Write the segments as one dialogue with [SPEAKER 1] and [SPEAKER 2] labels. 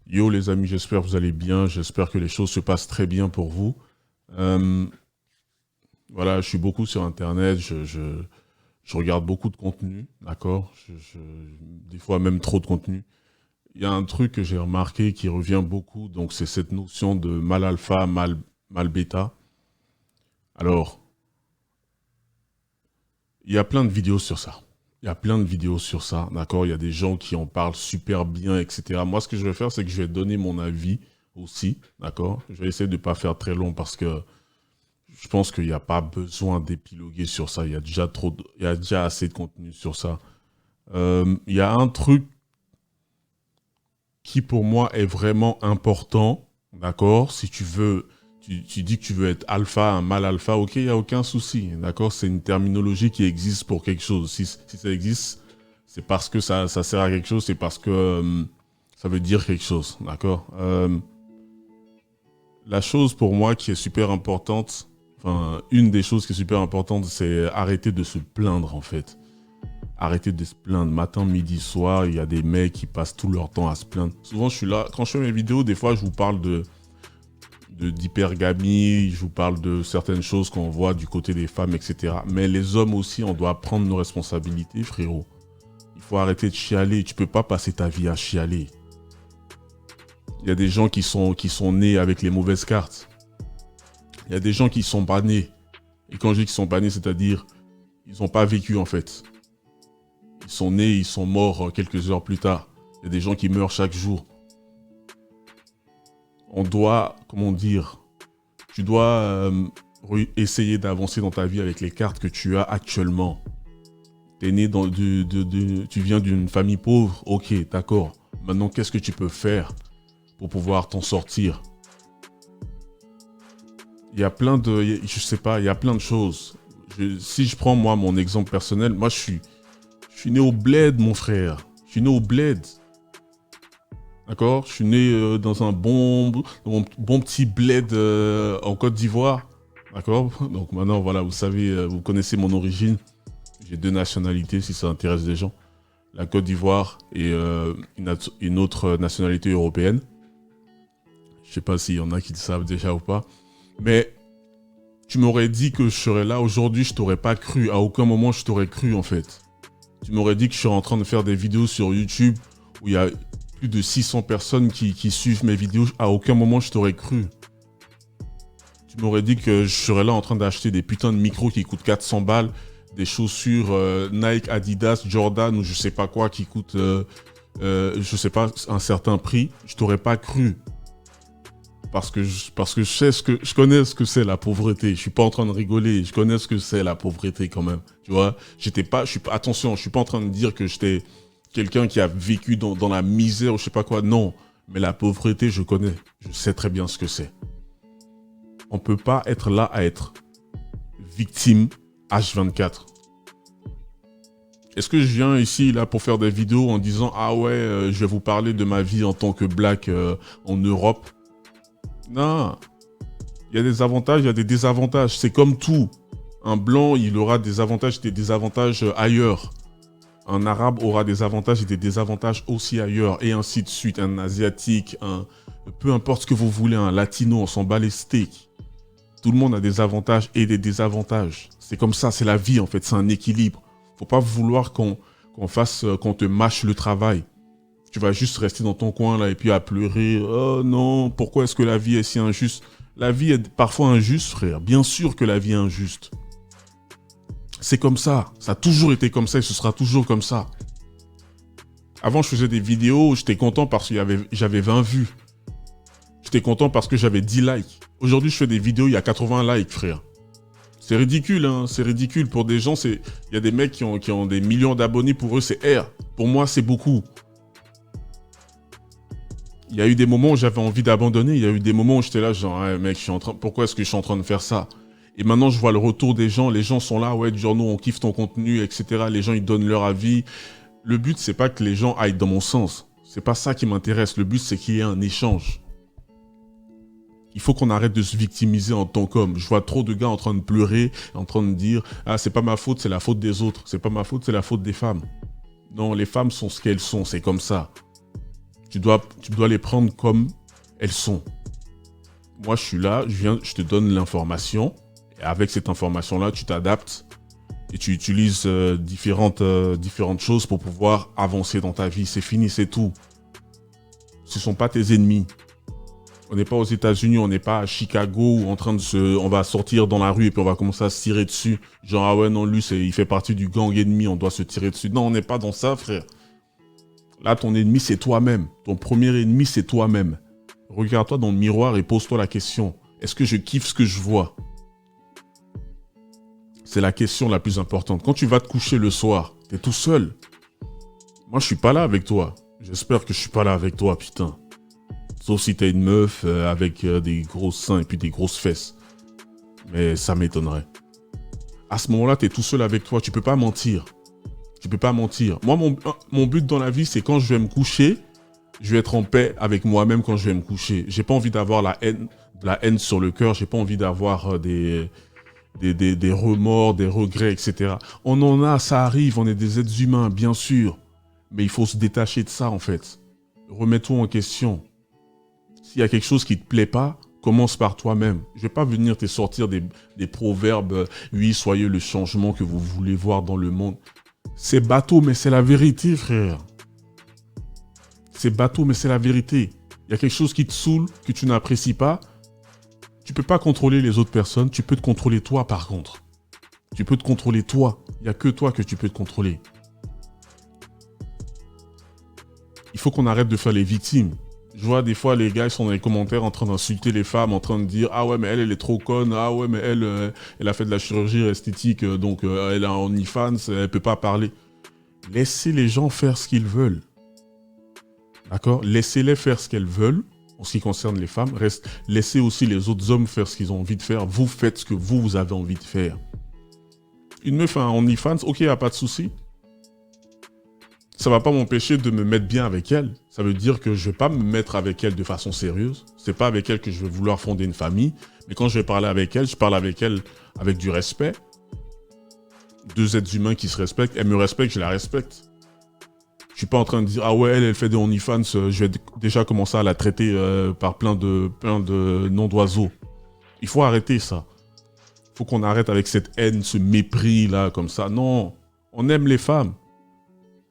[SPEAKER 1] Yo les amis, j'espère que vous allez bien, j'espère que les choses se passent très bien pour vous. Euh, voilà, je suis beaucoup sur Internet, je regarde beaucoup de contenu, d'accord? Des fois même trop de contenu. Il y a un truc que j'ai remarqué qui revient beaucoup, donc c'est cette notion de mal alpha, mal bêta. Alors, il y a plein de vidéos sur ça. Il y a plein de vidéos sur ça, d'accord? Il y a des gens qui en parlent super bien, etc. Moi, ce que je vais faire, c'est que je vais donner mon avis aussi, d'accord? Je vais essayer de ne pas faire très long parce que je pense qu'il n'y a pas besoin d'épiloguer sur ça. Il y a déjà il y a déjà assez de contenu sur ça. Il y a un truc qui pour moi est vraiment important, d'accord? Si tu veux, tu dis que tu veux être alpha, un mal alpha, ok, il n'y a aucun souci, d'accord? C'est une terminologie qui existe pour quelque chose. Si ça existe, c'est parce que ça sert à quelque chose, c'est parce que ça veut dire quelque chose, d'accord? La chose pour moi qui est super importante, enfin, une des choses qui est super importante, c'est arrêter de se plaindre, en fait. Arrêter de se plaindre. Matin, midi, soir, il y a des mecs qui passent tout leur temps à se plaindre. Souvent, je suis là, quand je fais mes vidéos, des fois, je vous parle d'hypergamie, je vous parle de certaines choses qu'on voit du côté des femmes, etc. Mais les hommes aussi, on doit prendre nos responsabilités, frérot. Il faut arrêter de chialer. Tu peux pas passer ta vie à chialer. Il y a des gens qui sont nés avec les mauvaises cartes. Il y a des gens qui sont pas nés. Et quand je dis qu'ils sont pas nés, c'est-à-dire, ils n'ont pas vécu, en fait. Ils sont nés, ils sont morts quelques heures plus tard. Il y a des gens qui meurent chaque jour. On doit, comment dire, tu dois essayer d'avancer dans ta vie avec les cartes que tu as actuellement. T'es né tu viens d'une famille pauvre, ok, d'accord. Maintenant, qu'est-ce que tu peux faire pour pouvoir t'en sortir? Il y a plein de, je sais pas, il y a plein de choses. Si je prends moi mon exemple personnel, moi je suis né au bled, mon frère. Je suis né au bled. D'accord? Je suis né dans un bon petit bled en Côte d'Ivoire. D'accord? Donc maintenant, voilà, vous savez, vous connaissez mon origine. J'ai deux nationalités si ça intéresse des gens. La Côte d'Ivoire et une autre nationalité européenne. Je sais pas s'il y en a qui le savent déjà ou pas. Mais tu m'aurais dit que je serais là aujourd'hui, je t'aurais pas cru. À aucun moment, je t'aurais cru en fait. Tu m'aurais dit que je suis en train de faire des vidéos sur YouTube où il y a plus de 600 personnes qui suivent mes vidéos. À aucun moment, je t'aurais cru. Tu m'aurais dit que je serais là en train d'acheter des putains de micros qui coûtent 400 balles, des chaussures Nike, Adidas, Jordan ou je sais pas quoi qui coûtent, je sais pas, un certain prix. Je t'aurais pas cru. Parce que je connais ce que c'est la pauvreté. Je suis pas en train de rigoler. Je connais ce que c'est la pauvreté quand même. Tu vois, attention, je suis pas en train de dire que j'étais quelqu'un qui a vécu dans la misère ou je sais pas quoi. Non. Mais la pauvreté, je connais. Je sais très bien ce que c'est. On peut pas être là à être victime H24. Est-ce que je viens ici là pour faire des vidéos en disant ah ouais, je vais vous parler de ma vie en tant que black en Europe? Non. Il y a des avantages, il y a des désavantages. C'est comme tout. Un blanc, il aura des avantages et des désavantages ailleurs. Un arabe aura des avantages et des désavantages aussi ailleurs. Et ainsi de suite. Un asiatique, peu importe ce que vous voulez, un latino, on s'en bat les steaks. Tout le monde a des avantages et des désavantages. C'est comme ça, c'est la vie en fait, c'est un équilibre. Faut pas vouloir qu'on te mâche le travail. Tu vas juste rester dans ton coin là et puis à pleurer. Oh non, pourquoi est-ce que la vie est si injuste? La vie est parfois injuste, frère. Bien sûr que la vie est injuste. C'est comme ça. Ça a toujours été comme ça et ce sera toujours comme ça. Avant, je faisais des vidéos, j'étais content parce que j'avais 20 vues. J'étais content parce que j'avais 10 likes. Aujourd'hui, je fais des vidéos, il y a 80 likes, frère. C'est ridicule, hein. C'est ridicule. Pour des gens, il y a des mecs qui ont des millions d'abonnés. Pour eux, c'est R. Pour moi, c'est beaucoup. Il y a eu des moments où j'avais envie d'abandonner. Il y a eu des moments où j'étais là, genre, hey, mec, pourquoi est-ce que je suis en train de faire ça? Et maintenant, je vois le retour des gens. Les gens sont là, ouais, du genre, nous, on kiffe ton contenu, etc. Les gens, ils donnent leur avis. Le but, c'est pas que les gens aillent dans mon sens. C'est pas ça qui m'intéresse. Le but, c'est qu'il y ait un échange. Il faut qu'on arrête de se victimiser en tant qu'homme. Je vois trop de gars en train de pleurer, en train de dire « Ah, c'est pas ma faute, c'est la faute des autres. C'est pas ma faute, c'est la faute des femmes. » Non, les femmes sont ce qu'elles sont, c'est comme ça. Tu dois les prendre comme elles sont. Moi, je suis là, je te donne l'information. Et avec cette information-là, tu t'adaptes et tu utilises différentes choses pour pouvoir avancer dans ta vie. C'est fini, c'est tout. Ce ne sont pas tes ennemis. On n'est pas aux États-Unis, on n'est pas à Chicago où on va sortir dans la rue et puis on va commencer à se tirer dessus. Genre, ah ouais, non, lui, il fait partie du gang ennemi, on doit se tirer dessus. Non, on n'est pas dans ça, frère. Là, ton ennemi, c'est toi-même. Ton premier ennemi, c'est toi-même. Regarde-toi dans le miroir et pose-toi la question. Est-ce que je kiffe ce que je vois? C'est la question la plus importante. Quand tu vas te coucher le soir, t'es tout seul. Moi, je suis pas là avec toi. J'espère que je suis pas là avec toi, putain. Sauf si t'as une meuf avec des gros seins et puis des grosses fesses. Mais ça m'étonnerait. À ce moment-là, t'es tout seul avec toi. Tu peux pas mentir. Tu peux pas mentir. Moi, mon but dans la vie, c'est quand je vais me coucher, je vais être en paix avec moi-même quand je vais me coucher. J'ai pas envie d'avoir de la haine sur le cœur. J'ai pas envie d'avoir des remords, des regrets, etc. On en a, ça arrive. On est des êtres humains, bien sûr. Mais il faut se détacher de ça, en fait. Remets-toi en question. S'il y a quelque chose qui te plaît pas, commence par toi-même. Je vais pas venir te sortir des proverbes. Oui, soyez le changement que vous voulez voir dans le monde. C'est bateau, mais c'est la vérité, frère. C'est bateau, mais c'est la vérité. Il y a quelque chose qui te saoule, que tu n'apprécies pas. Tu peux pas contrôler les autres personnes. Tu peux te contrôler toi, par contre. Tu peux te contrôler toi. Il n'y a que toi que tu peux te contrôler. Il faut qu'on arrête de faire les victimes. Je vois des fois les gars ils sont dans les commentaires en train d'insulter les femmes, en train de dire ah ouais mais elle est trop conne, ah ouais mais elle a fait de la chirurgie esthétique donc elle a un OnlyFans, elle peut pas parler. Laissez les gens faire ce qu'ils veulent. D'accord? Laissez-les faire ce qu'elles veulent en ce qui concerne les femmes. Laissez aussi les autres hommes faire ce qu'ils ont envie de faire. Vous faites ce que vous avez envie de faire. Une meuf a un OnlyFans, ok, y a pas de souci. Ça va pas m'empêcher de me mettre bien avec elle. Ça veut dire que je vais pas me mettre avec elle de façon sérieuse. C'est pas avec elle que je vais vouloir fonder une famille. Mais quand je vais parler avec elle, je parle avec elle avec du respect. Deux êtres humains qui se respectent. Elle me respecte, je la respecte. Je suis pas en train de dire ah ouais elle fait des OnlyFans, je vais déjà commencer à la traiter par plein de noms d'oiseaux. Il faut arrêter ça. Il faut qu'on arrête avec cette haine, ce mépris là comme ça. Non, on aime les femmes.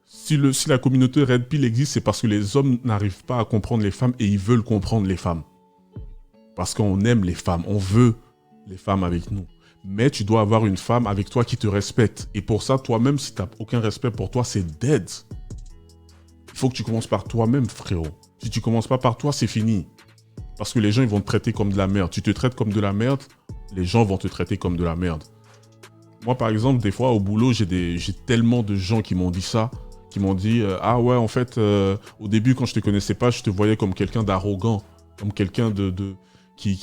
[SPEAKER 1] Si la communauté Red Pill existe, c'est parce que les hommes n'arrivent pas à comprendre les femmes et ils veulent comprendre les femmes. Parce qu'on aime les femmes, on veut les femmes avec nous. Mais tu dois avoir une femme avec toi qui te respecte. Et pour ça, toi-même, si tu n'as aucun respect pour toi, c'est dead. Il faut que tu commences par toi-même, frérot. Si tu commences pas par toi, c'est fini. Parce que les gens, ils vont te traiter comme de la merde. Tu te traites comme de la merde, les gens vont te traiter comme de la merde. Moi, par exemple, des fois, au boulot, j'ai tellement de gens qui m'ont dit ça. Qui m'ont dit ah ouais en fait au début quand je te connaissais pas je te voyais comme quelqu'un d'arrogant, comme quelqu'un qui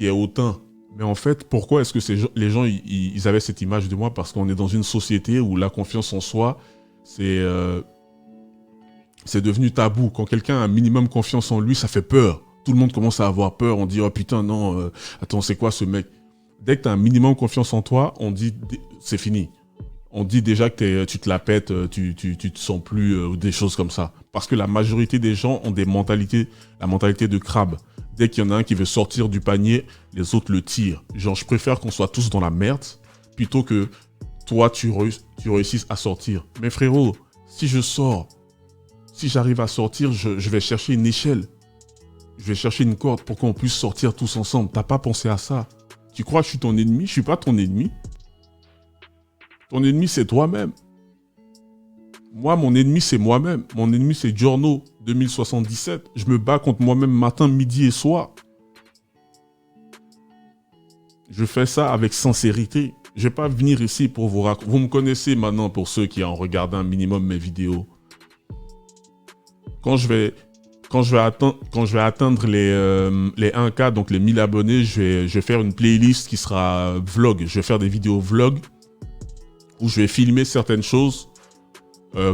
[SPEAKER 1] est hautain. Mais en fait pourquoi est-ce que les gens ils avaient cette image de moi? Parce qu'on est dans une société où la confiance en soi c'est devenu tabou. Quand quelqu'un a un minimum confiance en lui, ça fait peur. Tout le monde commence à avoir peur. On dit oh putain non attends c'est quoi ce mec? Dès que tu as un minimum confiance en toi, on dit c'est fini. On dit déjà que tu te la pètes, tu te sens plus, des choses comme ça. Parce que la majorité des gens ont la mentalité de crabe. Dès qu'il y en a un qui veut sortir du panier, les autres le tirent. Genre, je préfère qu'on soit tous dans la merde, plutôt que toi, tu réussisses à sortir. Mais frérot, si je sors, si j'arrive à sortir, je vais chercher une échelle. Je vais chercher une corde pour qu'on puisse sortir tous ensemble. T'as pas pensé à ça? Tu crois que je suis ton ennemi? Je suis pas ton ennemi. Ton ennemi, c'est toi-même. Moi, mon ennemi, c'est moi-même. Mon ennemi, c'est Giorno 2077. Je me bats contre moi-même matin, midi et soir. Je fais ça avec sincérité. Je vais pas venir ici pour vous raconter. Vous me connaissez maintenant pour ceux qui ont regardé un minimum mes vidéos. Quand je vais atteindre les 1K, donc les 1000 abonnés, je vais faire une playlist qui sera vlog. Je vais faire des vidéos vlog. Où je vais filmer certaines choses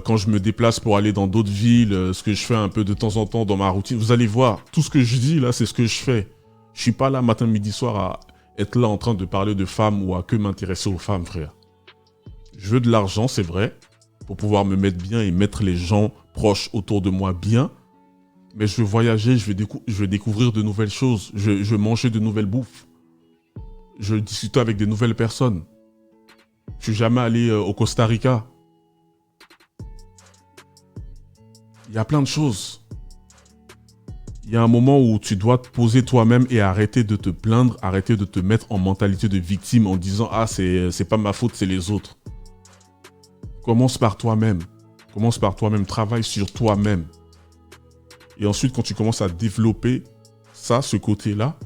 [SPEAKER 1] quand je me déplace pour aller dans d'autres villes, ce que je fais un peu de temps en temps dans ma routine. Vous allez voir, tout ce que je dis là, c'est ce que je fais. Je suis pas là matin, midi, soir à être là en train de parler de femmes ou à que m'intéresser aux femmes, frère. Je veux de l'argent, c'est vrai, pour pouvoir me mettre bien et mettre les gens proches autour de moi bien. Mais je veux voyager, je veux découvrir de nouvelles choses. Je veux manger de nouvelles bouffes. Je veux discuter avec de nouvelles personnes. Je suis jamais allé au Costa Rica. Il y a plein de choses. Il y a un moment où tu dois te poser toi-même et arrêter de te plaindre, arrêter de te mettre en mentalité de victime en disant « Ah, c'est pas ma faute, c'est les autres ». Commence par toi-même. Commence par toi-même. Travaille sur toi-même. Et ensuite, quand tu commences à développer ça, ce côté-là,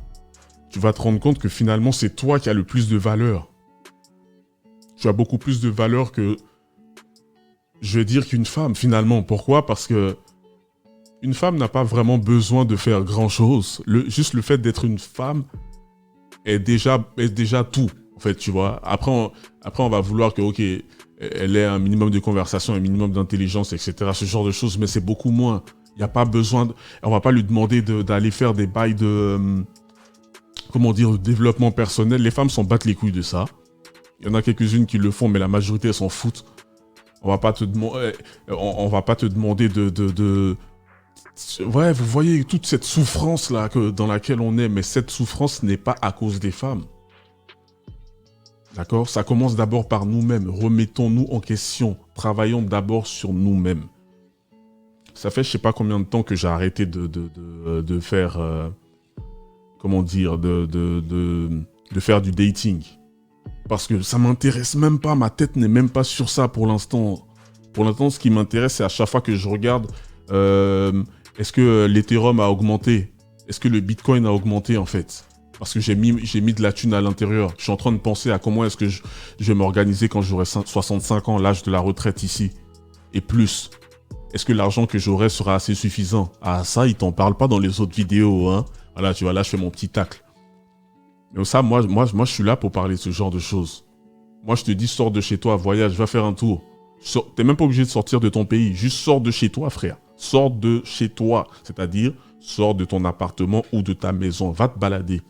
[SPEAKER 1] tu vas te rendre compte que finalement, c'est toi qui as le plus de valeur. Tu as beaucoup plus de valeur que, je veux dire, qu'une femme, finalement. Pourquoi? Parce que une femme n'a pas vraiment besoin de faire grand-chose. Juste le fait d'être une femme est déjà tout, en fait, tu vois. Après, on va vouloir que, ok, elle ait un minimum de conversation, un minimum d'intelligence, etc. Ce genre de choses, mais c'est beaucoup moins. Il n'y a pas besoin... On va pas lui demander d'aller faire des bails de... comment dire, de développement personnel. Les femmes s'en battent les couilles de ça. Il y en a quelques-unes qui le font, mais la majorité, elles s'en foutent. On va pas te demander de... Ouais, vous voyez toute cette souffrance-là dans laquelle on est, mais cette souffrance n'est pas à cause des femmes. D'accord? Ça commence d'abord par nous-mêmes. Remettons-nous en question. Travaillons d'abord sur nous-mêmes. Ça fait je sais pas combien de temps que j'ai arrêté de faire... comment dire? De faire du dating. Parce que ça m'intéresse même pas. Ma tête n'est même pas sur ça pour l'instant. Pour l'instant, ce qui m'intéresse, c'est à chaque fois que je regarde... est-ce que l'Ethereum a augmenté? Est-ce que le Bitcoin a augmenté en fait? Parce que j'ai mis de la thune à l'intérieur. Je suis en train de penser à comment est-ce que je vais m'organiser quand j'aurai 65 ans, l'âge de la retraite ici. Et plus. Est-ce que l'argent que j'aurai sera assez suffisant? Ah ça, ils t'en parlent pas dans les autres vidéos. Hein. Voilà, tu vois, là je fais mon petit tacle. Mais ça, moi, je suis là pour parler de ce genre de choses. Moi, je te dis, sors de chez toi, voyage, va faire un tour. T'es même pas obligé de sortir de ton pays. Juste sors de chez toi, frère. Sors de chez toi. C'est-à-dire, sors de ton appartement ou de ta maison. Va te balader.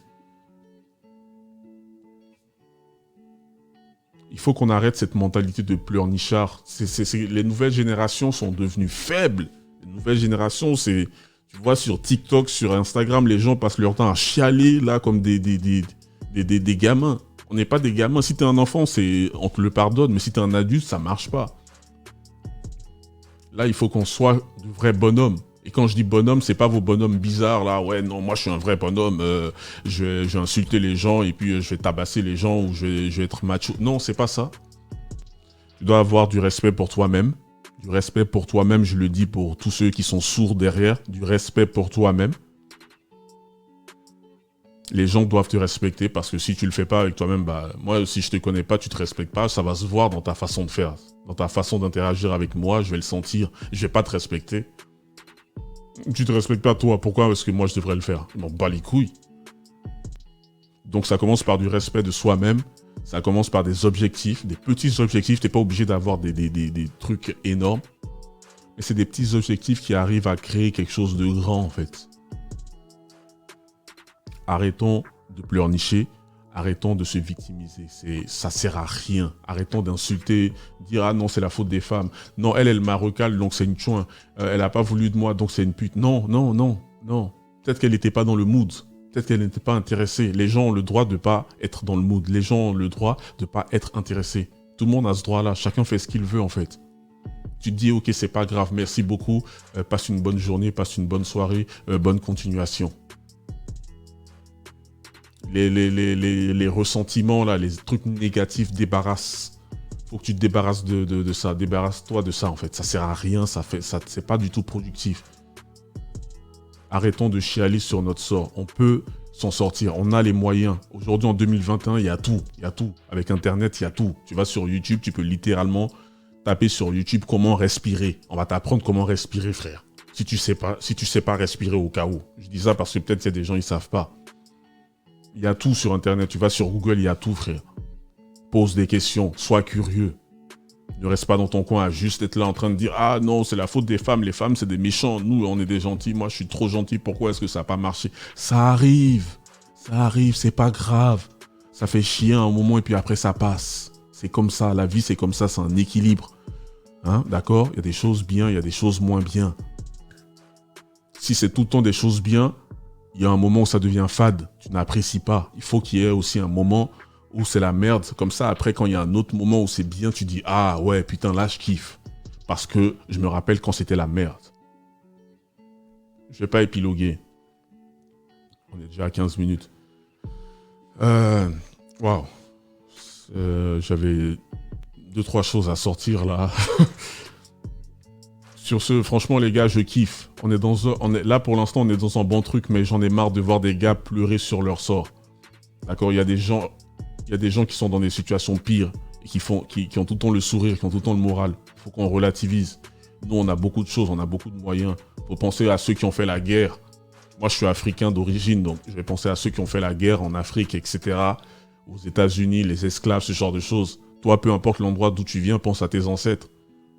[SPEAKER 1] Il faut qu'on arrête cette mentalité de pleurnichard. Les nouvelles générations sont devenues faibles. Les nouvelles générations, c'est... Tu vois, sur TikTok, sur Instagram, les gens passent leur temps à chialer, là, comme des gamins. On n'est pas des gamins. Si t'es un enfant, on te le pardonne. Mais si t'es un adulte, ça marche pas. Là, il faut qu'on soit de vrais bonhommes. Et quand je dis bonhomme, c'est pas vos bonhommes bizarres, là. Ouais, non, moi, je suis un vrai bonhomme. Je vais insulter les gens et puis je vais tabasser les gens ou je vais être macho. Non, c'est pas ça. Tu dois avoir du respect pour toi-même. Du respect pour toi-même, je le dis pour tous ceux qui sont sourds derrière. Du respect pour toi-même. Les gens doivent te respecter parce que si tu le fais pas avec toi-même, bah, moi, si je te connais pas, tu te respectes pas, ça va se voir dans ta façon de faire. Dans ta façon d'interagir avec moi, je vais le sentir. Je vais pas te respecter. Tu te respectes pas toi, pourquoi est-ce que moi je devrais le faire? Je m'en bats les couilles. Donc ça commence par du respect de soi-même. Ça commence par des objectifs, des petits objectifs. T'es pas obligé d'avoir des trucs énormes. Mais c'est des petits objectifs qui arrivent à créer quelque chose de grand en fait. Arrêtons de pleurnicher. Arrêtons de se victimiser. Ça sert à rien. Arrêtons d'insulter, dire ah non c'est la faute des femmes. Non elle m'a recalé donc c'est une chouin. Elle a pas voulu de moi donc c'est une pute. Non. Peut-être qu'elle n'était pas dans le mood. Peut-être qu'elle n'était pas intéressée. Les gens ont le droit de pas être dans le mood. Les gens ont le droit de pas être intéressés. Tout le monde a ce droit-là. Chacun fait ce qu'il veut en fait. Tu te dis ok c'est pas grave. Merci beaucoup. Passe une bonne journée. Passe une bonne soirée. Bonne continuation. Les ressentiments, là, les trucs négatifs, débarrasse. Faut que tu te débarrasses de ça. Débarrasse-toi de ça, en fait. Ça sert à rien, c'est pas du tout productif. Arrêtons de chialer sur notre sort. On peut s'en sortir. On a les moyens. Aujourd'hui, en 2021, il y a tout. Il y a tout. Avec Internet, il y a tout. Tu vas sur YouTube, tu peux littéralement taper sur YouTube comment respirer. On va t'apprendre comment respirer, frère. Si tu sais pas respirer au cas où. Je dis ça parce que peut-être il y a des gens, ils savent pas. Il y a tout sur Internet. Tu vas sur Google, il y a tout, frère. Pose des questions. Sois curieux. Ne reste pas dans ton coin à juste être là en train de dire « Ah non, c'est la faute des femmes. Les femmes, c'est des méchants. Nous, on est des gentils. Moi, je suis trop gentil. Pourquoi est-ce que ça n'a pas marché ?» Ça arrive. Ça arrive. C'est pas grave. Ça fait chier un moment et puis après, ça passe. C'est comme ça. La vie, c'est comme ça. C'est un équilibre. Hein, d'accord? Il y a des choses bien, il y a des choses moins bien. Si c'est tout le temps des choses bien, il y a un moment où ça devient fade. Tu n'apprécies pas. Il faut qu'il y ait aussi un moment où c'est la merde. Comme ça, après, quand il y a un autre moment où c'est bien, tu dis « Ah ouais, putain, là, je kiffe. » Parce que je me rappelle quand c'était la merde. Je vais pas épiloguer. On est déjà à 15 minutes. Waouh. J'avais 2-3 choses à sortir là. Sur ce, franchement les gars, je kiffe. Là pour l'instant, on est dans un bon truc, mais j'en ai marre de voir des gars pleurer sur leur sort. D'accord, il y a des gens qui sont dans des situations pires et qui ont tout le temps le sourire, qui ont tout le temps le moral. Il faut qu'on relativise. Nous, on a beaucoup de choses, on a beaucoup de moyens. Il faut penser à ceux qui ont fait la guerre. Moi, je suis africain d'origine, donc je vais penser à ceux qui ont fait la guerre en Afrique, etc. Aux États-Unis, les esclaves, ce genre de choses. Toi, peu importe l'endroit d'où tu viens, pense à tes ancêtres.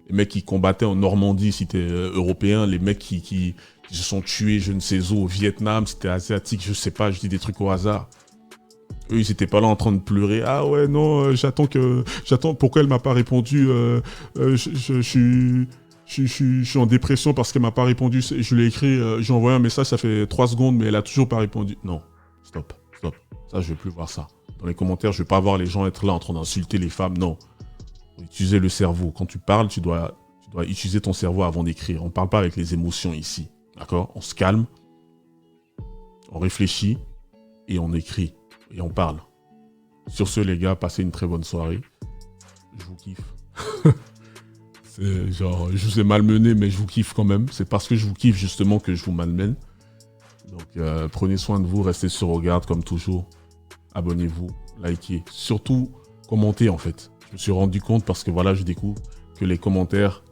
[SPEAKER 1] Les mecs qui combattaient en Normandie, si t'es européen, les mecs qui se sont tués, je ne sais où, au Vietnam, si t'es asiatique, je sais pas, je dis des trucs au hasard. Eux, ils étaient pas là en train de pleurer. Ah ouais, non, j'attends, pourquoi elle m'a pas répondu, je suis en dépression parce qu'elle m'a pas répondu. Je lui ai écrit, j'ai envoyé un message, ça fait 3 secondes, mais elle a toujours pas répondu. Non, stop. Ça, je veux plus voir ça. Dans les commentaires, je veux pas voir les gens être là en train d'insulter les femmes, non. Utiliser le cerveau. Quand tu parles, tu dois utiliser ton cerveau avant d'écrire. On ne parle pas avec les émotions ici. D'accord? On se calme, on réfléchit et on écrit. Et on parle. Sur ce, les gars, passez une très bonne soirée. Je vous kiffe. C'est genre, je vous ai malmené, mais je vous kiffe quand même. C'est parce que je vous kiffe justement que je vous malmène. Donc, prenez soin de vous, restez sur Regarde comme toujours. Abonnez-vous, likez. Surtout, commentez en fait. Je me suis rendu compte parce que voilà, je découvre que les commentaires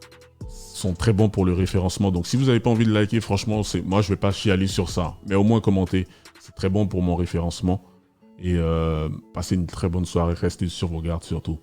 [SPEAKER 1] sont très bons pour le référencement. Donc si vous n'avez pas envie de liker, franchement, moi je vais pas chialer sur ça. Mais au moins commentez. C'est très bon pour mon référencement. Et passez une très bonne soirée. Restez sur Regarde surtout.